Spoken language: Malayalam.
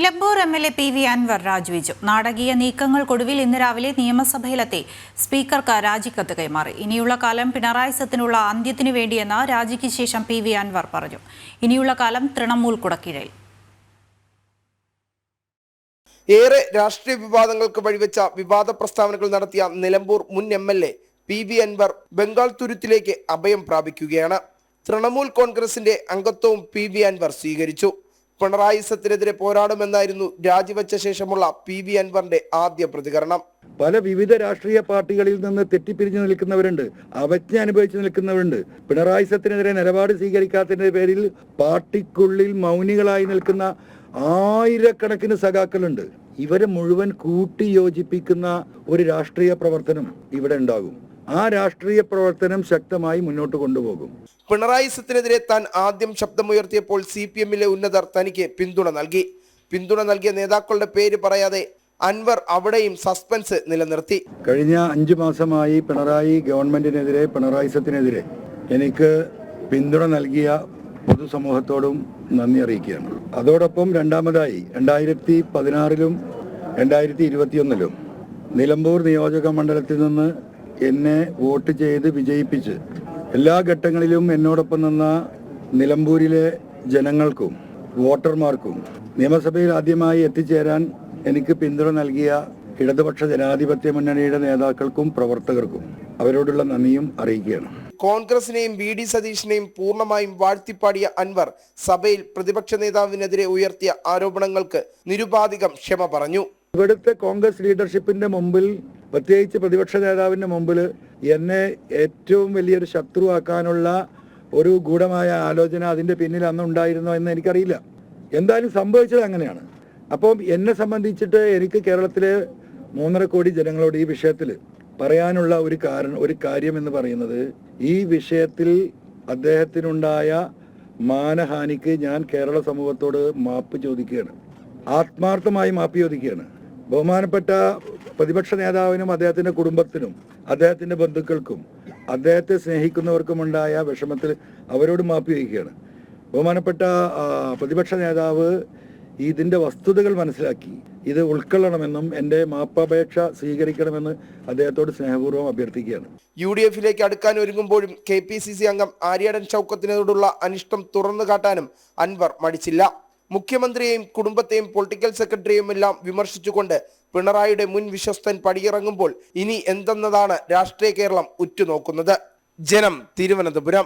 നിലമ്പൂർ എം.എൽ.എ. PV അൻവർ രാജിവെച്ചു. നാടകീയ നീക്കങ്ങൾക്കൊടുവിൽ ഇന്ന് രാവിലെ നിയമസഭയിലെത്തി സ്പീക്കർക്ക് രാജിക്കത്ത് കൈമാറി. ഇനിയുള്ള കാലം പിണറായി സത്തിനുള്ള അന്ത്യത്തിനു വേണ്ടിയെന്ന് രാജിക്ക് ശേഷം PV അൻവർ പറഞ്ഞു. ഇനിയുള്ള കാലം തൃണമൂൽ കുടക്കീഴിൽ. ഏറെ രാഷ്ട്രീയ വിവാദങ്ങൾക്ക് വഴിവെച്ച വിവാദ പ്രസ്താവനകൾ നടത്തിയ നിലമ്പൂർ മുൻ MLA PV അൻവർ ബംഗാൾ തുരുത്തിലേക്ക് അഭയം പ്രാപിക്കുകയാണ്. തൃണമൂൽ കോൺഗ്രസിന്റെ അംഗത്വവും PV അൻവർ സ്വീകരിച്ചു. പിണറായി സത്തിനെതിരെ പോരാടുമെന്നായിരുന്നു രാജിവെച്ച ശേഷമുള്ള PV അൻവറിന്റെ ആദ്യ പ്രതികരണം. പല വിവിധ രാഷ്ട്രീയ പാർട്ടികളിൽ നിന്ന് തെറ്റിപ്പിരിഞ്ഞു നിൽക്കുന്നവരുണ്ട്, അവജ്ഞ അനുഭവിച്ചു നിൽക്കുന്നവരുണ്ട്. പിണറായി സത്തിനെതിരെ നിലപാട് സ്വീകരിക്കാത്തതിന്റെ പേരിൽ പാർട്ടിക്കുള്ളിൽ മൗനികളായി നിൽക്കുന്ന ആയിരക്കണക്കിന് സഖാക്കളുണ്ട്. ഇവരെ മുഴുവൻ കൂട്ടി യോജിപ്പിക്കുന്ന ഒരു രാഷ്ട്രീയ പ്രവർത്തനം ഇവിടെ ഉണ്ടാകും. ആ രാഷ്ട്രീയ പ്രവർത്തനം ശക്തമായി മുന്നോട്ട് കൊണ്ടുപോകും. പിണറായി സത്തിനെതിരെ താൻ ആദ്യം ശബ്ദമുയർത്തിയപ്പോൾ CPM-ലെ ഉന്നതർ തനിക്ക് പിന്തുണ നൽകിയ നേതാക്കളുടെ പേര് പറയാതെ അൻവർ അവിടെയും സസ്പെൻസ് നിലനിർത്തി. കഴിഞ്ഞ 5 മാസമായി പിണറായി ഗവൺമെന്റിനെതിരെ, പിണറായി സത്തിനെതിരെ എനിക്ക് പിന്തുണ നൽകിയ പൊതുസമൂഹത്തോടും നന്ദി അറിയിക്കുകയാണ്. അതോടൊപ്പം രണ്ടാമതായി 2016-ലും 2021-ലും നിലമ്പൂർ നിയോജക മണ്ഡലത്തിൽ നിന്ന് എന്നെ വോട്ട് ചെയ്ത് വിജയിപ്പിച്ച് എല്ലാ ഘട്ടങ്ങളിലും എന്നോടൊപ്പം നിന്ന നിലമ്പൂരിലെ ജനങ്ങൾക്കും വോട്ടർമാർക്കും നിയമസഭയിൽ ആദ്യമായി എത്തിച്ചേരാൻ എനിക്ക് പിന്തുണ നൽകിയ ഇടതുപക്ഷ ജനാധിപത്യ മുന്നണിയുടെ നേതാക്കൾക്കും പ്രവർത്തകർക്കും അവരോടുള്ള നന്ദിയും അറിയിക്കുകയാണ്. കോൺഗ്രസിനെയും VD സതീഷിനെയും പൂർണ്ണമായും വാഴ്ത്തിപ്പാടിയ അൻവർ സഭയിൽ പ്രതിപക്ഷ നേതാവിനെതിരെ ഉയർത്തിയ ആരോപണങ്ങൾക്ക് നിരുപാധികം ക്ഷമ പറഞ്ഞു. ഇവിടുത്തെ കോൺഗ്രസ് ലീഡർഷിപ്പിന്റെ മുമ്പിൽ, പ്രത്യേകിച്ച് പ്രതിപക്ഷ നേതാവിന്റെ മുമ്പിൽ എന്നെ ഏറ്റവും വലിയൊരു ശത്രുവാക്കാനുള്ള ഒരു ഗൂഢമായ ആലോചന അതിന്റെ പിന്നിൽ അന്ന് ഉണ്ടായിരുന്നോ എന്ന് എനിക്കറിയില്ല. എന്തായാലും സംഭവിച്ചത് അങ്ങനെയാണ്. അപ്പം എന്നെ സംബന്ധിച്ചിട്ട് എനിക്ക് കേരളത്തിലെ 3.5 കോടി ജനങ്ങളോട് ഈ വിഷയത്തിൽ പറയാനുള്ള ഒരു കാര്യം എന്ന് പറയുന്നത്, ഈ വിഷയത്തിൽ അദ്ദേഹത്തിനുണ്ടായ മാനഹാനിക്ക് ഞാൻ കേരള സമൂഹത്തോട് മാപ്പ് ചോദിക്കുകയാണ്, ആത്മാർത്ഥമായി മാപ്പ് ചോദിക്കുകയാണ്. ബഹുമാനപ്പെട്ട പ്രതിപക്ഷ നേതാവിനും അദ്ദേഹത്തിന്റെ കുടുംബത്തിനും അദ്ദേഹത്തിന്റെ ബന്ധുക്കൾക്കും അദ്ദേഹത്തെ സ്നേഹിക്കുന്നവർക്കുമുണ്ടായ വിഷമത്തിൽ അവരോട് മാപ്പ് ചോദിക്കുകയാണ്. ബഹുമാനപ്പെട്ട പ്രതിപക്ഷ നേതാവ് ഇതിന്റെ വസ്തുതകൾ മനസ്സിലാക്കി ഇത് ഉൾക്കൊള്ളണമെന്നും എൻ്റെ മാപ്പപേക്ഷ സ്വീകരിക്കണമെന്ന് അദ്ദേഹത്തോട് സ്നേഹപൂർവ്വം അഭ്യർത്ഥിക്കുകയാണ്. UDF-ലേക്ക് അടുക്കാൻ ഒരുങ്ങുമ്പോഴും KPCC അംഗം ആര്യാടൻ ഷൗക്കത്തിനോടുള്ള അനിഷ്ടം തുറന്നു കാട്ടാനും അൻവർ മടിച്ചില്ല. മുഖ്യമന്ത്രിയെയും കുടുംബത്തെയും പൊളിറ്റിക്കൽ സെക്രട്ടറിയും എല്ലാം വിമർശിച്ചുകൊണ്ട് പിണറായിയുടെ മുൻ വിശ്വസ്തൻ പടിയിറങ്ങുമ്പോൾ ഇനി എന്തെന്നതാണ് രാഷ്ട്രീയ കേരളം ഉറ്റുനോക്കുന്നത്. ജനം, തിരുവനന്തപുരം.